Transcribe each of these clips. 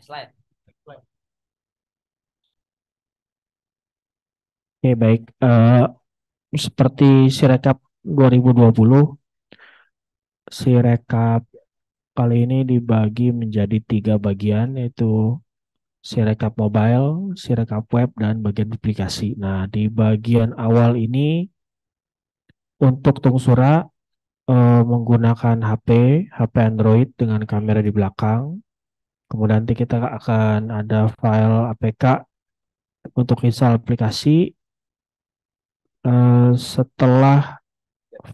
Oke, baik. Seperti Sirekap 2020, Sirekap kali ini dibagi menjadi 3 bagian, yaitu Sirekap mobile, Sirekap web, dan bagian aplikasi. Nah, di bagian awal ini untuk Tungsura menggunakan HP Android dengan kamera di belakang. Kemudian nanti kita akan ada file APK untuk install aplikasi. Setelah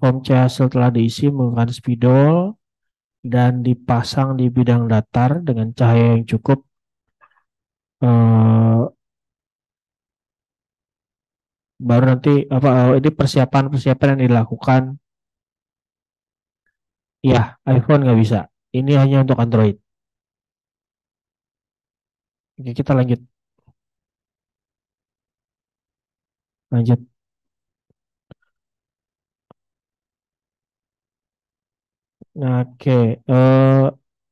form C hasil telah diisi menggunakan spidol dan dipasang di bidang datar dengan cahaya yang cukup, eh, baru nanti ini persiapan yang dilakukan. Ya, iPhone nggak bisa. Ini hanya untuk Android. Oke, kita lanjut. Lanjut. Nah, oke.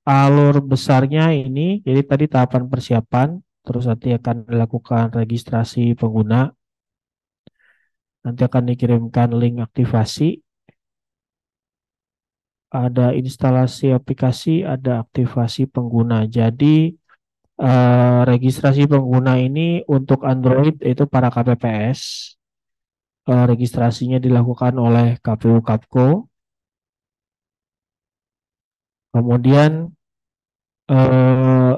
Alur besarnya ini, jadi tadi tahapan persiapan, terus nanti akan dilakukan registrasi pengguna, nanti akan dikirimkan link aktivasi, ada instalasi aplikasi, ada aktivasi pengguna. Jadi registrasi pengguna ini untuk Android itu para KPPS. Registrasinya dilakukan oleh KPU Kapko. Kemudian eh,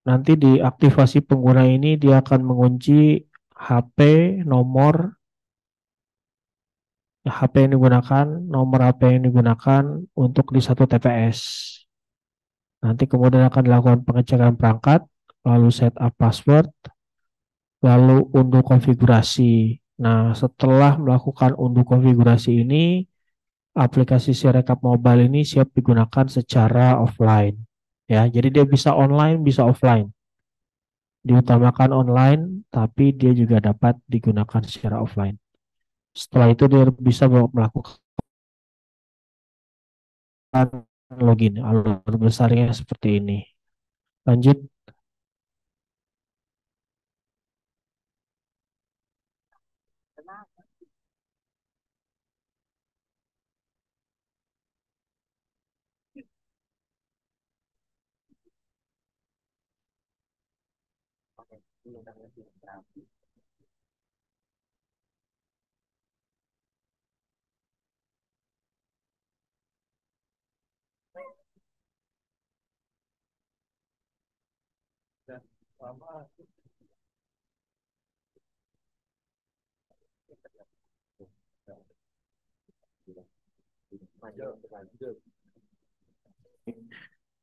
nanti di aktivasi pengguna ini dia akan mengunci HP, nomor HP yang digunakan, nomor HP yang digunakan untuk di satu TPS. Nanti kemudian akan dilakukan pengecekan perangkat, lalu setup password, lalu unduh konfigurasi. Nah, setelah melakukan unduh konfigurasi ini, aplikasi Sirekap Mobile ini siap digunakan secara offline. Ya, jadi dia bisa online, bisa offline. Diutamakan online, tapi dia juga dapat digunakan secara offline. Setelah itu dia bisa melakukan login. Alur besarnya seperti ini. Lanjut.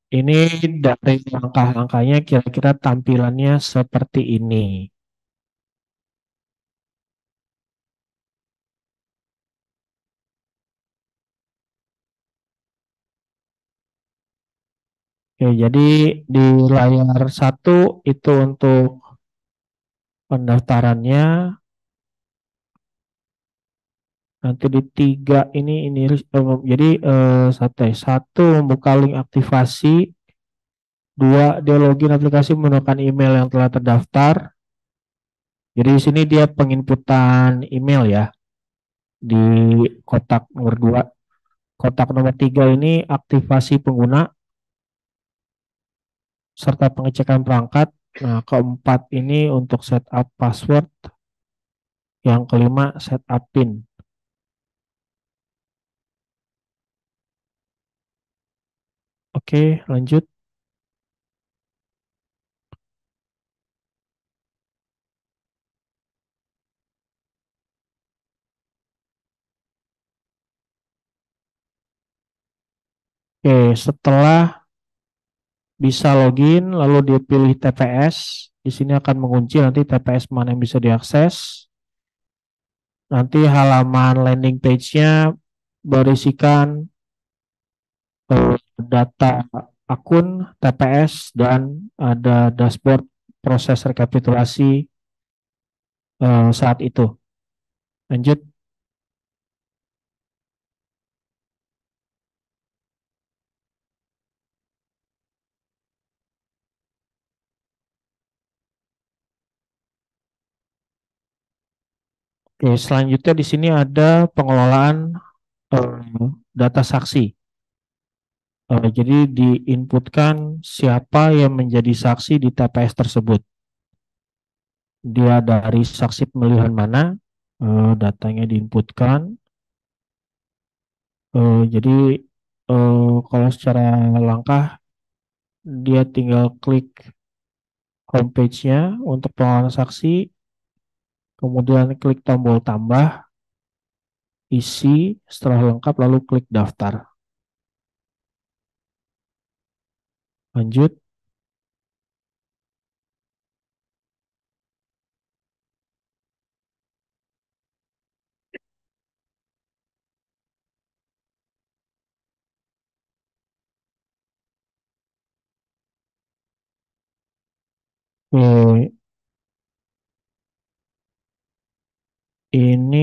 Ini dari langkah-langkahnya kira-kira tampilannya seperti ini. Oke, jadi di layar satu itu untuk pendaftarannya, nanti di tiga ini jadi satu membuka link aktivasi, dua dia login aplikasi menggunakan email yang telah terdaftar. Jadi di sini dia penginputan email ya di kotak nomor dua. Kotak nomor tiga ini aktivasi pengguna serta pengecekan perangkat. Nah, keempat ini untuk setup password. Yang kelima setup PIN. Oke, lanjut. Oke, setelah bisa login, lalu dia pilih TPS. Di sini akan mengunci nanti TPS mana yang bisa diakses. Nanti halaman landing page-nya berisikan data akun TPS dan ada dashboard proses rekapitulasi saat itu. Lanjut. Oke, selanjutnya di sini ada pengelolaan data saksi. Jadi diinputkan siapa yang menjadi saksi di TPS tersebut. Dia dari saksi pemilihan mana, datanya diinputkan. Jadi kalau secara langkah dia tinggal klik homepage-nya untuk pengelolaan saksi, kemudian klik tombol tambah, isi setelah lengkap lalu klik daftar. Lanjut. Oke, ini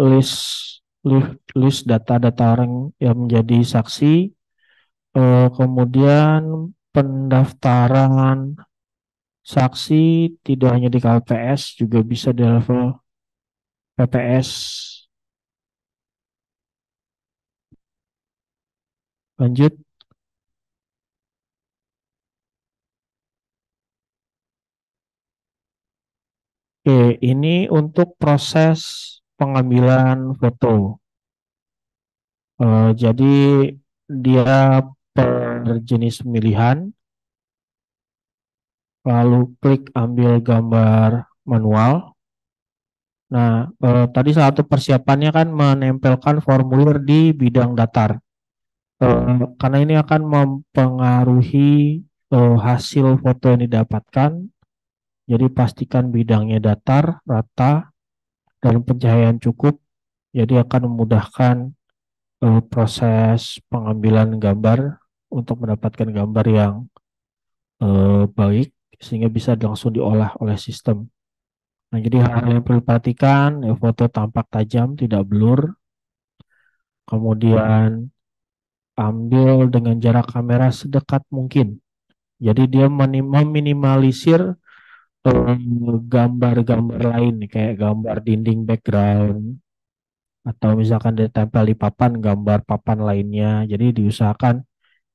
list list data-data orang yang menjadi saksi. Kemudian pendaftaran saksi tidak hanya di KPS, juga bisa di level PPS. Lanjut. Oke, ini untuk proses pengambilan foto. Jadi dia per jenis pemilihan, lalu klik ambil gambar manual. Nah, tadi satu persiapannya kan menempelkan formulir di bidang datar. Karena ini akan mempengaruhi hasil foto yang didapatkan. Jadi pastikan bidangnya datar, rata, dan pencahayaan cukup. Jadi akan memudahkan proses pengambilan gambar untuk mendapatkan gambar yang baik sehingga bisa langsung diolah oleh sistem. Nah, jadi hal yang perlu diperhatikan, foto tampak tajam, tidak blur. Kemudian ambil dengan jarak kamera sedekat mungkin. Jadi dia meminimalisir gambar-gambar lain kayak gambar dinding background atau misalkan ditempel di papan gambar papan lainnya. Jadi diusahakan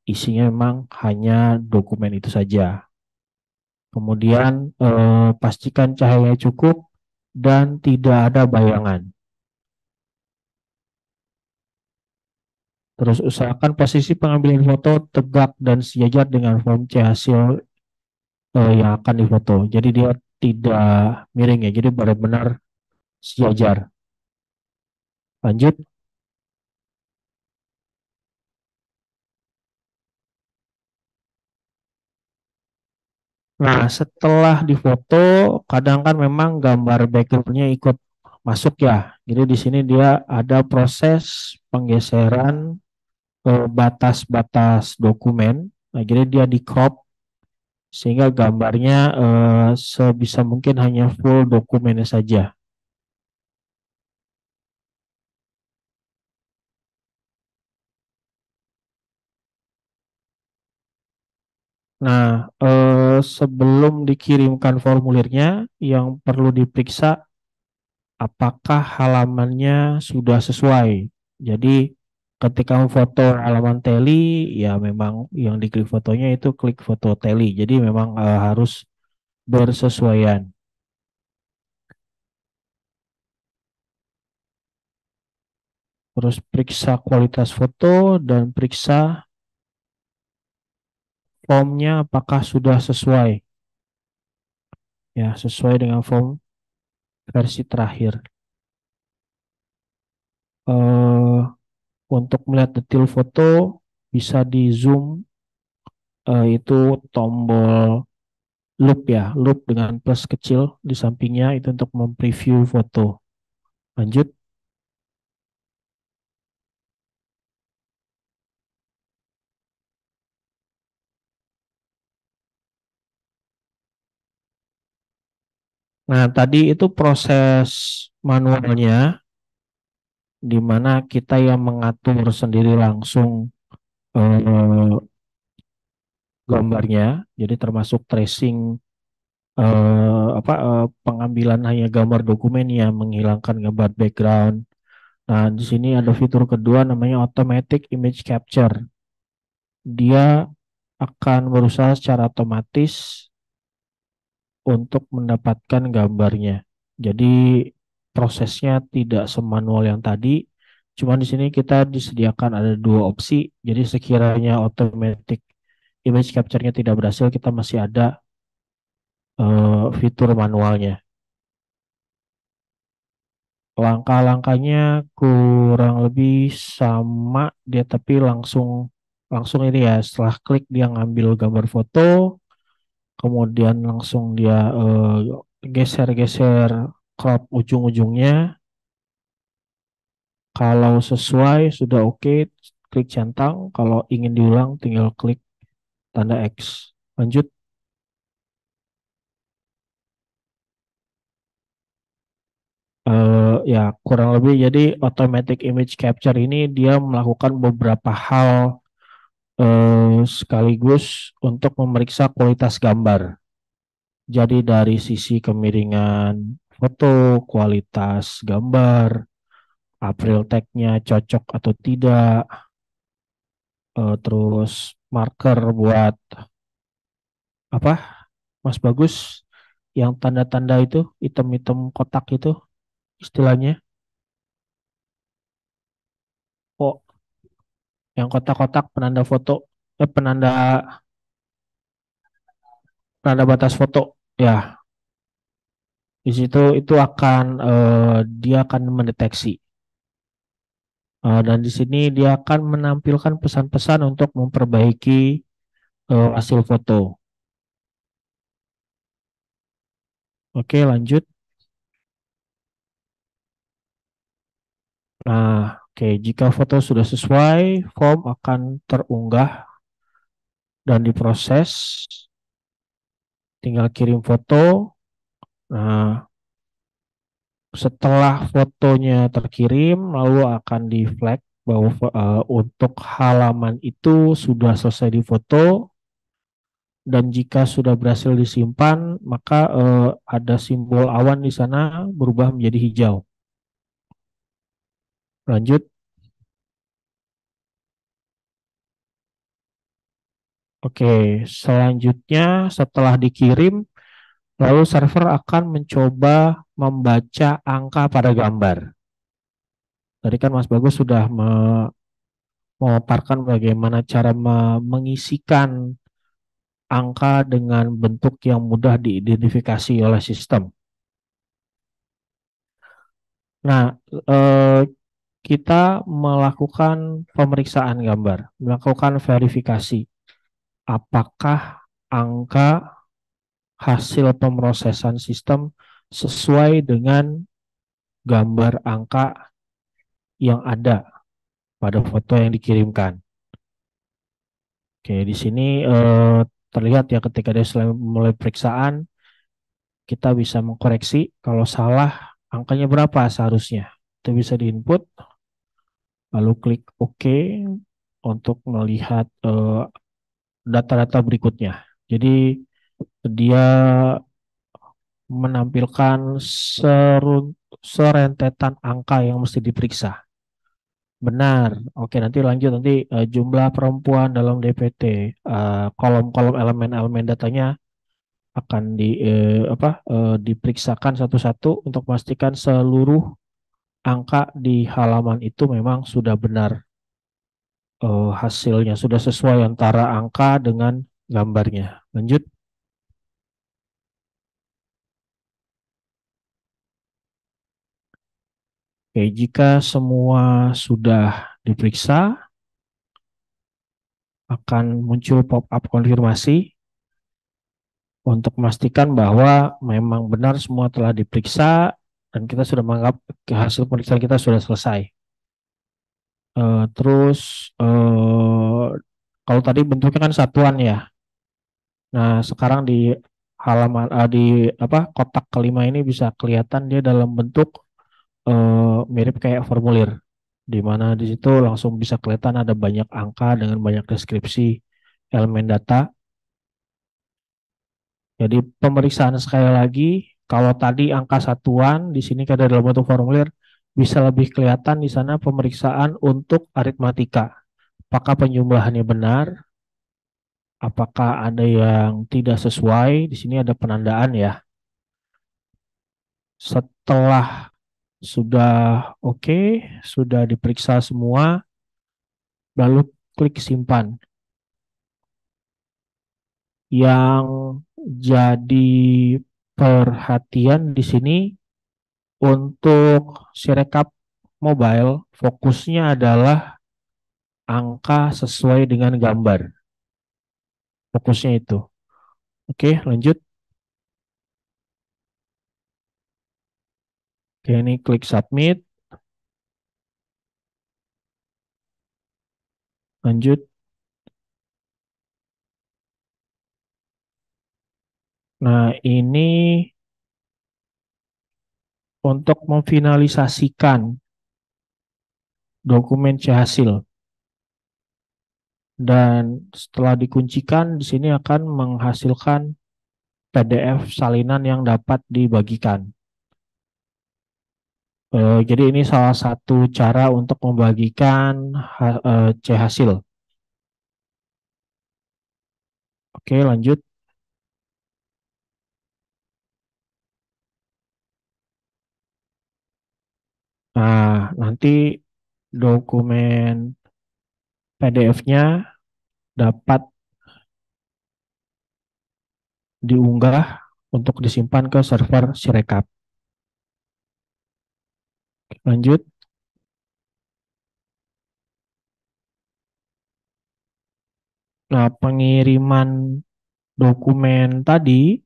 isinya memang hanya dokumen itu saja. Kemudian pastikan cahaya cukup dan tidak ada bayangan. Terus usahakan posisi pengambilan foto tegak dan sejajar dengan form C hasil yang akan difoto. Jadi dia tidak miring ya, jadi benar-benar sejajar. Lanjut. Nah, setelah difoto, kadang kan memang gambar backgroundnya ikut masuk ya. Jadi di sini dia ada proses penggeseran batas-batas dokumen. Nah, jadi dia di crop sehingga gambarnya sebisa mungkin hanya full dokumennya saja. Nah, sebelum dikirimkan formulirnya, yang perlu diperiksa apakah halamannya sudah sesuai. Jadi, ketika foto halaman teli, ya memang yang diklik fotonya itu klik foto teli. Jadi, memang harus bersesuaian. Terus periksa kualitas foto dan periksa formnya apakah sudah sesuai. Ya, sesuai dengan form versi terakhir. Eh, untuk melihat detail foto bisa di zoom, itu tombol loop ya, loop dengan plus kecil di sampingnya itu untuk mempreview foto. Lanjut. Nah, tadi itu proses manualnya di mana kita yang mengatur sendiri langsung gambarnya, jadi termasuk tracing pengambilan hanya gambar dokumen yang menghilangkan gambar background. Nah, di sini ada fitur kedua namanya automatic image capture. Dia akan berusaha secara otomatis untuk mendapatkan gambarnya. Jadi prosesnya tidak semanual yang tadi. Cuma di sini kita disediakan ada dua opsi. Jadi sekiranya automatic image capture-nya tidak berhasil, kita masih ada fitur manualnya. Langkah-langkahnya kurang lebih sama dia, tapi langsung langsung ini ya, setelah klik dia ngambil gambar foto, kemudian langsung dia geser-geser crop ujung-ujungnya. Kalau sesuai sudah oke, klik centang. Kalau ingin diulang tinggal klik tanda X. Lanjut. Ya kurang lebih jadi automatic image capture ini dia melakukan beberapa hal sekaligus untuk memeriksa kualitas gambar. Jadi dari sisi kemiringan foto, kualitas gambar, April tag-nya cocok atau tidak, terus marker buat apa, Mas Bagus, yang tanda-tanda itu, item-item kotak itu istilahnya. Oh, yang kotak-kotak penanda foto, penanda penanda batas foto. Ya, di situ itu akan dia akan mendeteksi. Dan di sini dia akan menampilkan pesan-pesan untuk memperbaiki hasil foto. Oke, lanjut. Nah, oke, jika foto sudah sesuai, form akan terunggah dan diproses. Tinggal kirim foto. Nah, setelah fotonya terkirim, lalu akan di flag bahwa untuk halaman itu sudah selesai difoto, dan jika sudah berhasil disimpan, maka ada simbol awan di sana berubah menjadi hijau. Lanjut. Oke, selanjutnya setelah dikirim, lalu server akan mencoba membaca angka pada gambar. Tadi kan Mas Bagus sudah memaparkan bagaimana cara mengisikan angka dengan bentuk yang mudah diidentifikasi oleh sistem. Nah, eh, kita melakukan pemeriksaan gambar, melakukan verifikasi apakah angka hasil pemrosesan sistem sesuai dengan gambar angka yang ada pada foto yang dikirimkan. Oke, di sini terlihat ya ketika dia mulai periksaan, kita bisa mengkoreksi kalau salah angkanya berapa seharusnya. Itu bisa diinput, lalu klik OK untuk melihat data-data berikutnya. Jadi dia menampilkan serentetan angka yang mesti diperiksa. Benar. Oke, nanti lanjut nanti jumlah perempuan dalam DPT, kolom-kolom elemen-elemen datanya akan diperiksakan satu-satu untuk memastikan seluruh angka di halaman itu memang sudah benar, hasilnya sudah sesuai antara angka dengan gambarnya. Lanjut. Oke, jika semua sudah diperiksa, akan muncul pop-up konfirmasi untuk memastikan bahwa memang benar semua telah diperiksa dan kita sudah menganggap hasil pemeriksaan kita sudah selesai. Terus kalau tadi bentuknya kan satuan ya. Nah, sekarang di halaman di kotak kelima ini bisa kelihatan dia dalam bentuk mirip kayak formulir, di mana di situ langsung bisa kelihatan ada banyak angka dengan banyak deskripsi elemen data. Jadi pemeriksaan sekali lagi, kalau tadi angka satuan, di sini ada dalam bentuk formulir, bisa lebih kelihatan di sana pemeriksaan untuk aritmatika. Apakah penjumlahannya benar? Apakah ada yang tidak sesuai? Di sini ada penandaan ya. Setelah sudah oke, sudah diperiksa semua, lalu klik simpan. Yang jadi perhatian di sini untuk Sirekap mobile, fokusnya adalah angka sesuai dengan gambar. Fokusnya itu. Oke, lanjut. Oke, ini klik submit. Lanjut. Nah, ini untuk memfinalisasikan dokumen C hasil. Dan setelah dikuncikan, di sini akan menghasilkan PDF salinan yang dapat dibagikan. Jadi ini salah satu cara untuk membagikan C hasil. Oke, lanjut. Nah, nanti dokumen PDF-nya dapat diunggah untuk disimpan ke server Sirekap. Lanjut. Nah, pengiriman dokumen tadi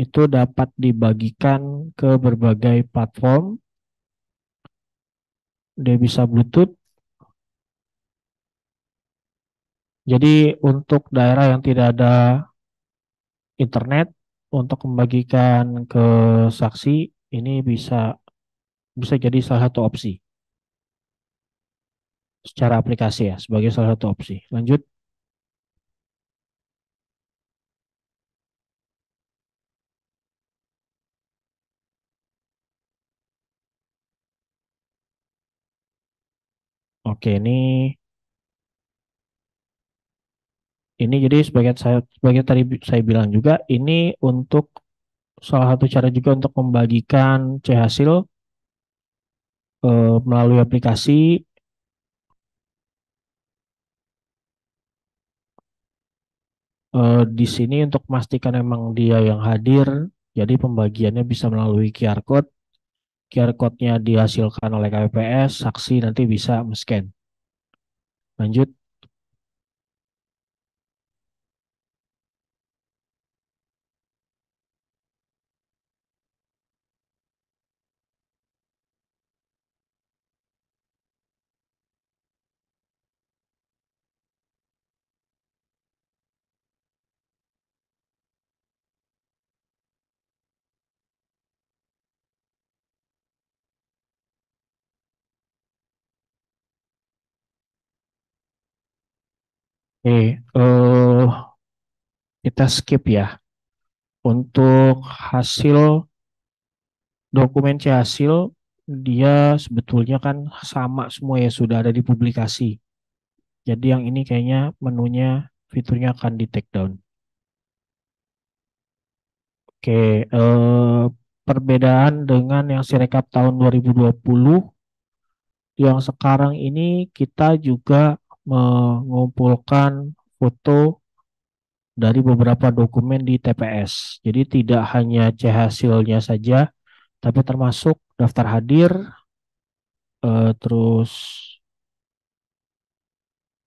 itu dapat dibagikan ke berbagai platform. Dia bisa Bluetooth. Jadi untuk daerah yang tidak ada internet untuk membagikan ke saksi ini bisa bisa jadi salah satu opsi secara aplikasi ya sebagai salah satu opsi. Lanjut. Oke, ini jadi sebagai tadi saya bilang juga ini untuk salah satu cara juga untuk membagikan C hasil melalui aplikasi. Di sini untuk memastikan memang dia yang hadir, jadi pembagiannya bisa melalui QR Code. QR Code-nya dihasilkan oleh KPPS, saksi nanti bisa men-scan. Lanjut. Kita skip ya. Untuk hasil dokumen C hasil, dia sebetulnya kan sama semua ya sudah ada di publikasi. Jadi yang ini kayaknya menunya fiturnya akan di take down. Oke, perbedaan dengan yang Sirekap tahun 2020, yang sekarang ini kita juga mengumpulkan foto dari beberapa dokumen di TPS. Jadi tidak hanya C hasilnya saja, tapi termasuk daftar hadir, terus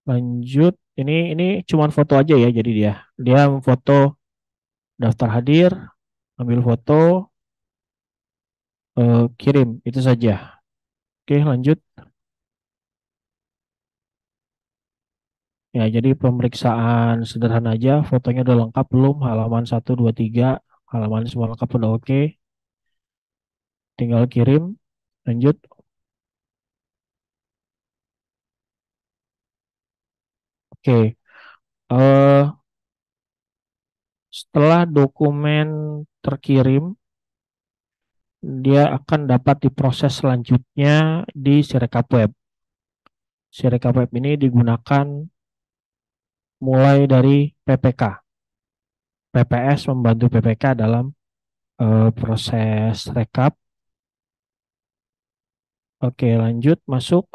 lanjut. Ini cuman foto aja ya, jadi dia foto daftar hadir, ambil foto, kirim itu saja. Oke, lanjut. Ya, jadi pemeriksaan sederhana aja, fotonya udah lengkap belum? Halaman 1, 2, 3, halaman semua lengkap udah oke. Tinggal kirim, lanjut. Oke, Setelah dokumen terkirim, dia akan dapat diproses selanjutnya di Sirekap Web. Sirekap Web ini digunakan mulai dari PPK. PPS membantu PPK dalam proses rekap. Oke, lanjut masuk.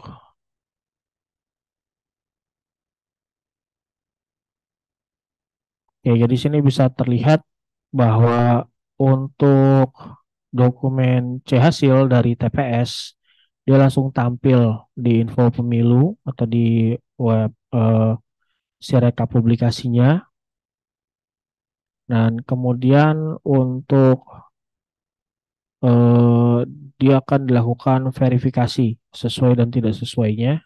Oke, jadi sini bisa terlihat bahwa untuk dokumen C hasil dari TPS dia langsung tampil di info pemilu atau di web Sirekap publikasinya. Dan kemudian untuk eh, dia akan dilakukan verifikasi sesuai dan tidak sesuainya.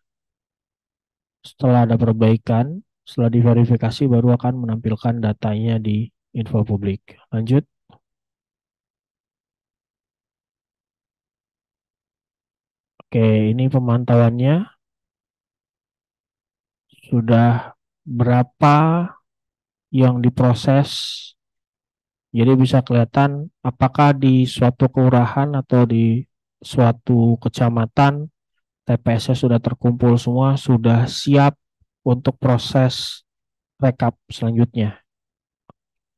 Setelah ada perbaikan, setelah diverifikasi baru akan menampilkan datanya di info publik. Lanjut. Oke, ini pemantauannya sudah berapa yang diproses. Jadi bisa kelihatan apakah di suatu kelurahan atau di suatu kecamatan TPS-nya sudah terkumpul semua, sudah siap untuk proses rekap selanjutnya.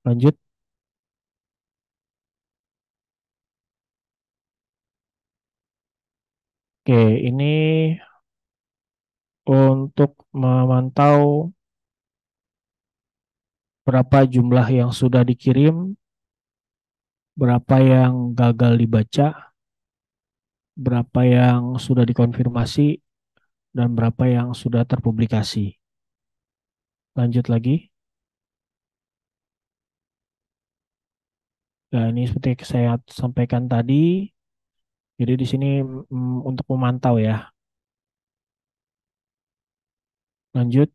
Lanjut. Oke, ini untuk memantau berapa jumlah yang sudah dikirim, berapa yang gagal dibaca, berapa yang sudah dikonfirmasi, dan berapa yang sudah terpublikasi. Lanjut lagi. Nah, ini seperti yang saya sampaikan tadi. Jadi di sini untuk memantau ya. Lanjut.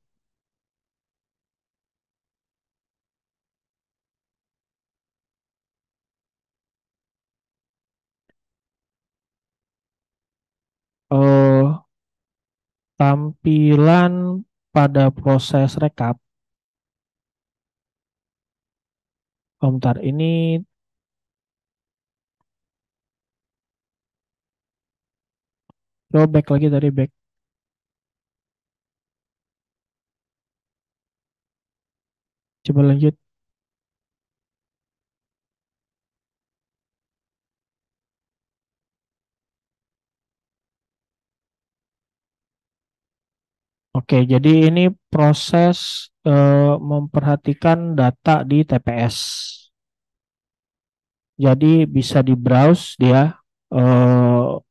eh Tampilan pada proses rekap. Bentar, ini coba back lagi dari back. Coba lanjut. Oke, jadi ini proses memperhatikan data di TPS. Jadi bisa di browse dia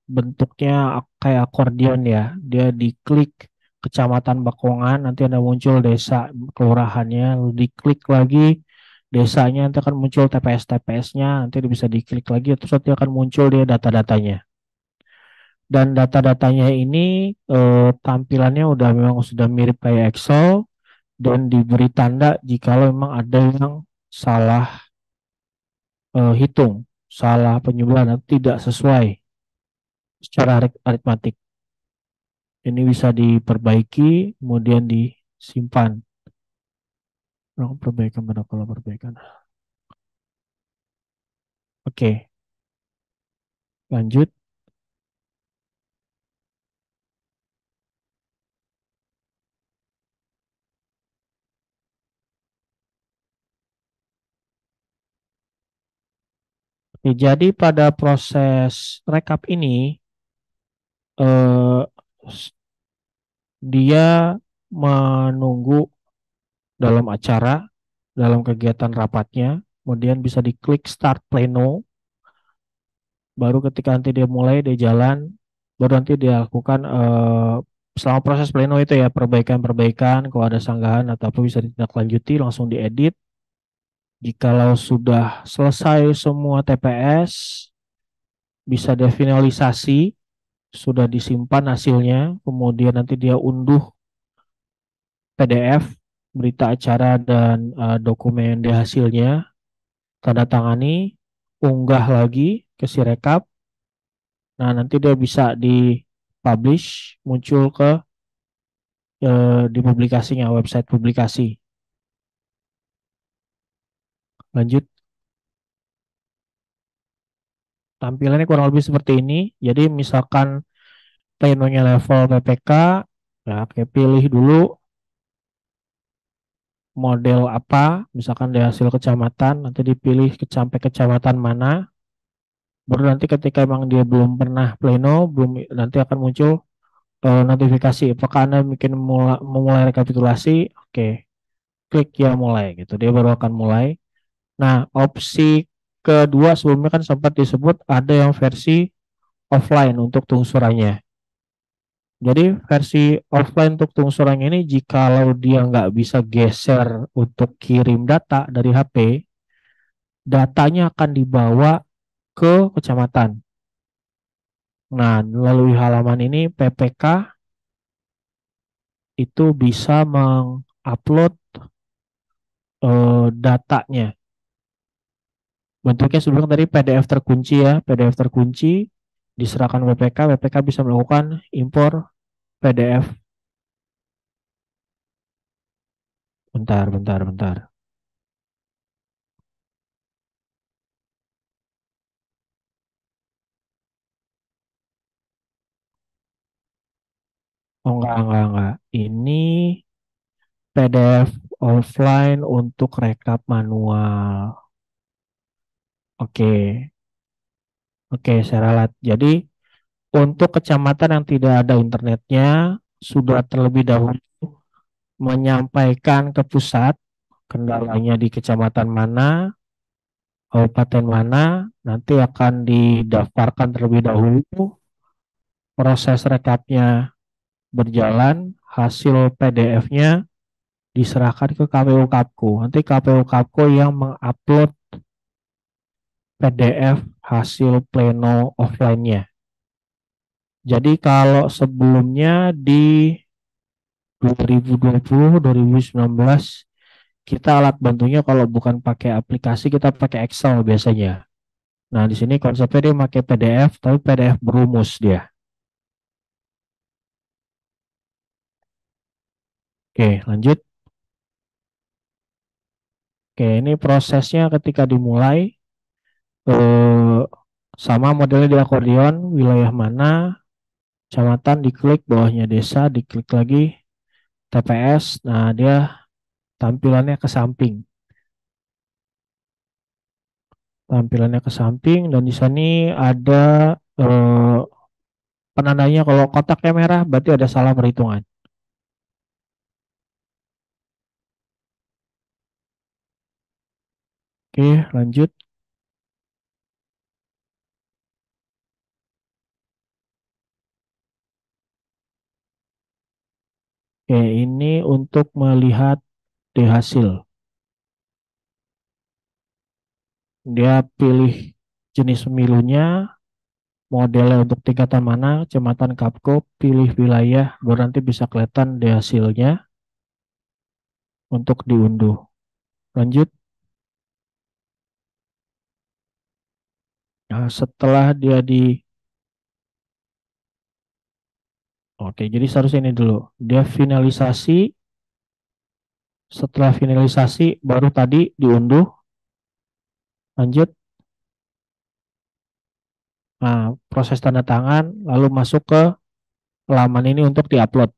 bentuknya kayak akordeon ya. Dia diklik kecamatan Bakongan, nanti ada muncul desa kelurahannya, lalu diklik lagi desanya, nanti akan muncul TPS-TPS-nya, nanti bisa diklik lagi, terus nanti akan muncul dia data-datanya. Dan data-datanya ini tampilannya udah memang sudah mirip kayak Excel dan diberi tanda jika memang ada yang salah hitung, salah penjumlahan atau tidak sesuai secara aritmatik. Ini bisa diperbaiki, kemudian disimpan. Melakukan perbaikan pada pola perbaikan. Oke, lanjut. Oke, jadi pada proses rekap ini, eh, dia menunggu dalam acara, dalam kegiatan rapatnya, kemudian bisa diklik start pleno, baru ketika nanti dia mulai, dia jalan, baru nanti dia lakukan selama proses pleno itu ya, perbaikan-perbaikan, kalau ada sanggahan atau apa bisa ditindaklanjuti, langsung diedit. Jikalau sudah selesai semua TPS, bisa difinalisasi, sudah disimpan hasilnya, kemudian nanti dia unduh PDF, berita acara dan dokumen di hasilnya, tanda tangani, unggah lagi ke Sirekap. Nah, nanti dia bisa di-publish, muncul ke di publikasinya, website publikasi. Lanjut. Tampilannya kurang lebih seperti ini. Jadi misalkan plenonya level PPK, ya oke, pilih dulu model apa, misalkan dari hasil kecamatan, nanti dipilih sampai kecamatan mana, baru nanti ketika emang dia belum pernah pleno, belum nanti akan muncul notifikasi. Apakah Anda bikin memulai rekapitulasi? Oke, klik ya mulai gitu. Dia baru akan mulai. Nah, opsi kedua sebelumnya kan sempat disebut ada yang versi offline untuk tungsurannya. Jadi versi offline untuk tungsurannya ini jikalau dia nggak bisa geser untuk kirim data dari HP, datanya akan dibawa ke kecamatan. Nah, melalui halaman ini PPK itu bisa mengupload datanya. Bentuknya sebelumnya dari PDF terkunci ya, PDF terkunci diserahkan PPK, PPK bisa melakukan impor PDF. Bentar, bentar, bentar. Oh enggak. Ini PDF offline untuk rekap manual. Oke, oke, saya ralat. Jadi untuk kecamatan yang tidak ada internetnya, sudah terlebih dahulu menyampaikan ke pusat kendalanya di kecamatan mana, kabupaten mana, nanti akan didaftarkan terlebih dahulu, proses rekapnya berjalan, hasil PDF-nya diserahkan ke KPU Kapko. Nanti KPU Kapko yang mengupload PDF hasil pleno offline-nya. Jadi kalau sebelumnya di 2020-2019 kita alat bantunya kalau bukan pakai aplikasi kita pakai Excel biasanya. Nah, di sini konsepnya dia pakai PDF tapi PDF berumus dia. Oke, lanjut. Oke, ini prosesnya ketika dimulai eh, sama modelnya di akordeon, wilayah mana, kecamatan diklik, bawahnya desa diklik lagi, TPS. Nah, dia tampilannya ke samping. Tampilannya ke samping dan di sini ada eh, penandanya kalau kotaknya merah berarti ada salah perhitungan. Oke, lanjut. Oke, ini untuk melihat di hasil. Dia pilih jenis pemilunya, modelnya untuk tingkatan mana, kecamatan Kapko, pilih wilayah, baru nanti bisa kelihatan di hasilnya untuk diunduh. Lanjut. Nah, setelah dia di Oke, jadi seharusnya ini dulu. Dia finalisasi, setelah finalisasi baru tadi diunduh. Lanjut. Nah, proses tanda tangan lalu masuk ke laman ini untuk diupload.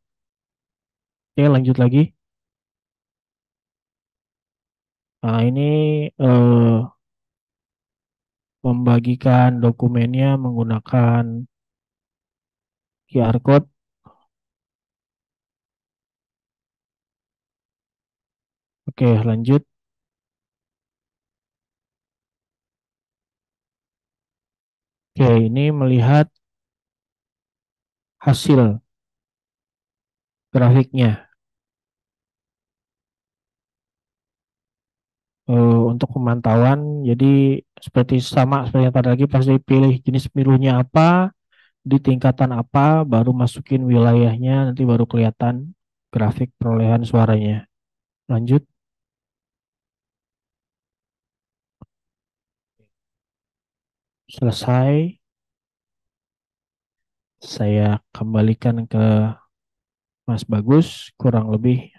Oke, lanjut lagi. Nah, ini eh, membagikan dokumennya menggunakan QR code. Oke, lanjut. Oke, ini melihat hasil grafiknya. Untuk pemantauan, jadi seperti sama seperti yang tadi lagi, pasti pilih jenis pemilunya apa, di tingkatan apa, baru masukin wilayahnya, nanti baru kelihatan grafik perolehan suaranya. Lanjut. Selesai. Saya kembalikan ke Mas Bagus, kurang lebih